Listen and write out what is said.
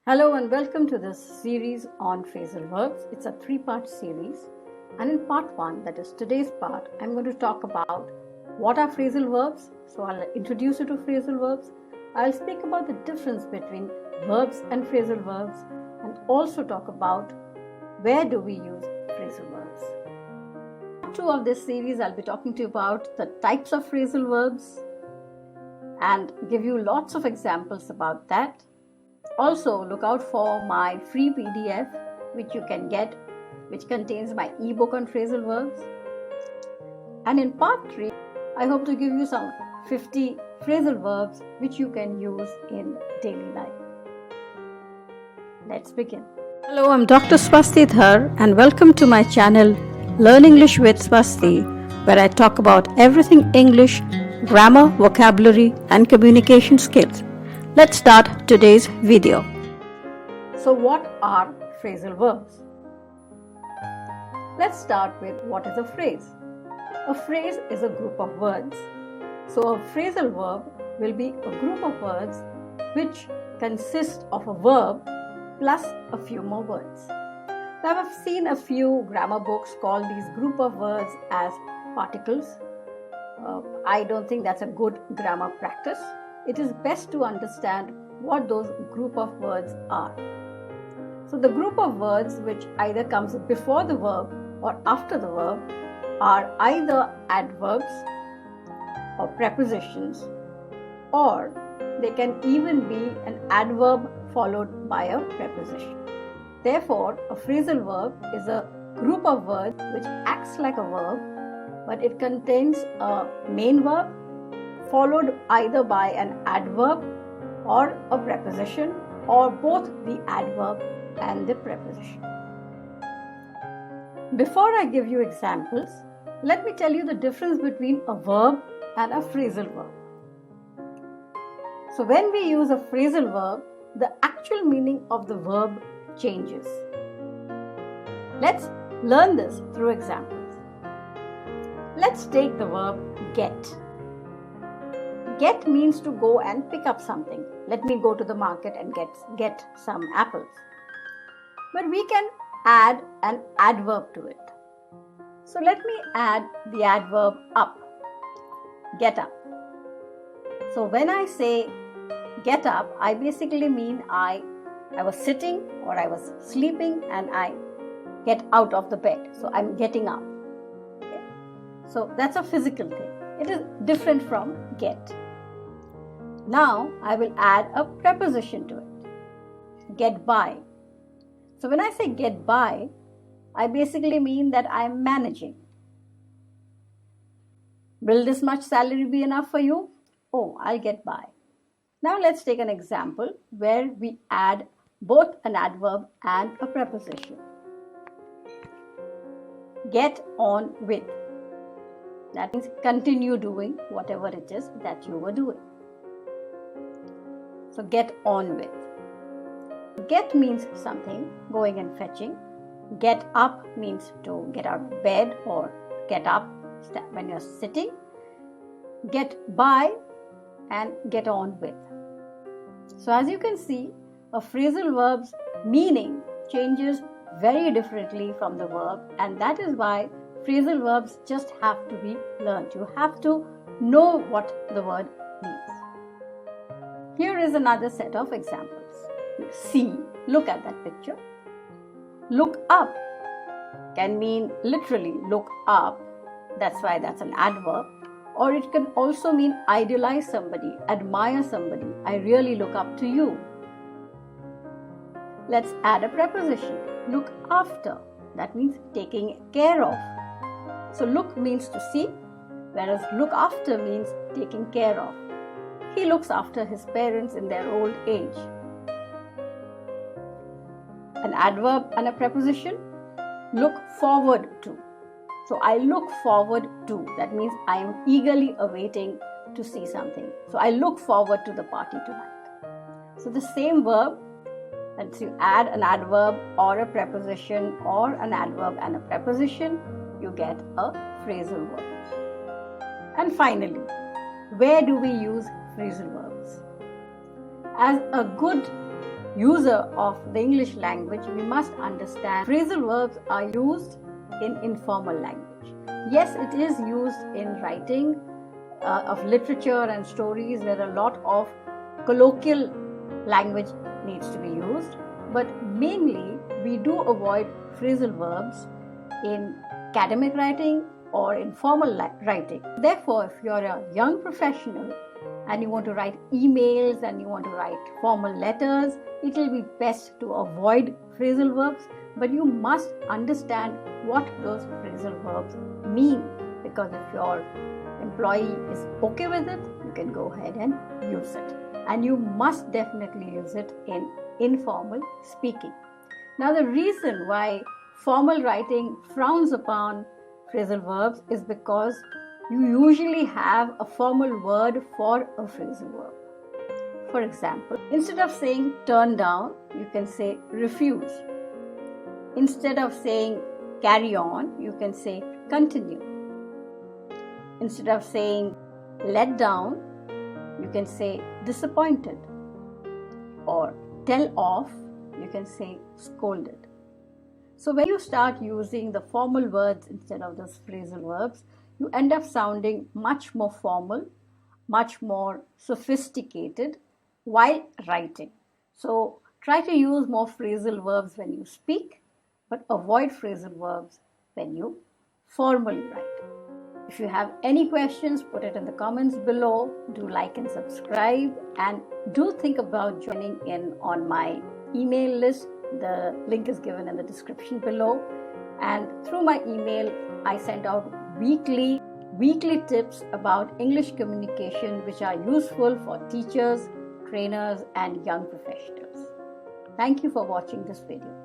Hello and welcome to this series on phrasal verbs. It's a three-part series, and in part 1, that is today's part, I'm going to talk about what are phrasal verbs. So I'll introduce you to phrasal verbs. I'll speak about the difference between verbs and phrasal verbs, and also talk about where do we use phrasal verbs. Part 2 of this series, I'll be talking to you about the types of phrasal verbs and give you lots of examples about that. Also, look out for my free PDF which you can get, which contains my ebook on phrasal verbs. And in part 3, I hope to give you some 50 phrasal verbs which you can use in daily life. Let's begin. Hello, I'm Dr. Swasti Dhar and welcome to my channel Learn English with Swasti, where I talk about everything English, grammar, vocabulary and communication skills. Let's start today's video. So what are phrasal verbs? Let's start with what is a phrase. A phrase is a group of words. So a phrasal verb will be a group of words which consist of a verb plus a few more words. Now I've seen a few grammar books call these group of words as particles. I don't think that's a good grammar practice. It is best to understand what those group of words are. So the group of words which either comes before the verb or after the verb are either adverbs or prepositions, or they can even be an adverb followed by a preposition. Therefore, a phrasal verb is a group of words which acts like a verb, but it contains a main verb followed either by an adverb or a preposition, or both the adverb and the preposition. Before I give you examples, let me tell you the difference between a verb and a phrasal verb. So when we use a phrasal verb, the actual meaning of the verb changes. Let's learn this through examples. Let's take the verb get. Get means to go and pick up something. Let me go to the market and get some apples. But we can add an adverb to it. So let me add the adverb up. Get up. So when I say get up, I basically mean I was sitting or I was sleeping and I get out of the bed. So I'm getting up. Okay? So that's a physical thing. It is different from get. Now I will add a preposition to it. Get by. So when I say get by, I basically mean that I am managing. Will this much salary be enough for you? Oh, I'll get by. Now let's take an example where we add both an adverb and a preposition. Get on with. That means continue doing whatever it is that you were doing. So get on with. Get means something, going and fetching. Get up means to get out of bed or get up when you're sitting. Get by and get on with. So as you can see, a phrasal verb's meaning changes very differently from the verb, and that is why phrasal verbs just have to be learned. You have to know what the word means. Here is another set of examples. See, look at that picture. Look up can mean literally look up. That's why that's an adverb. Or it can also mean idealize somebody, admire somebody. I really look up to you. Let's add a preposition. Look after. That means taking care of. So look means to see, whereas look after means taking care of. He looks after his parents in their old age. An adverb and a preposition. Look forward to. So I look forward to. That means I am eagerly awaiting to see something. So I look forward to the party tonight. So the same verb, once you add an adverb or a preposition or an adverb and a preposition, you get a phrasal verb. And finally, where do we use phrasal verbs? As a good user of the English language, we must understand phrasal verbs are used in informal language. Yes, it is used in writing of literature and stories where a lot of colloquial language needs to be used, but mainly we do avoid phrasal verbs in academic writing or informal writing. Therefore, if you're a young professional and you want to write emails and you want to write formal letters, it will be best to avoid phrasal verbs, but you must understand what those phrasal verbs mean, because if your employee is okay with it, you can go ahead and use it. And you must definitely use it in informal speaking. Now, the reason why formal writing frowns upon phrasal verbs is because you usually have a formal word for a phrasal verb. For example, instead of saying turn down, you can say refuse. Instead of saying carry on, you can say continue. Instead of saying let down, you can say disappointed. Or tell off, you can say scolded. So when you start using the formal words instead of those phrasal verbs, you end up sounding much more formal, much more sophisticated while writing. So try to use more phrasal verbs when you speak, but avoid phrasal verbs when you formally write. If you have any questions, put it in the comments below. Do like and subscribe, and do think about joining in on my email list. The link is given in the description below. And through my email, I send out weekly tips about English communication, which are useful for teachers, trainers, and young professionals. Thank you for watching this video.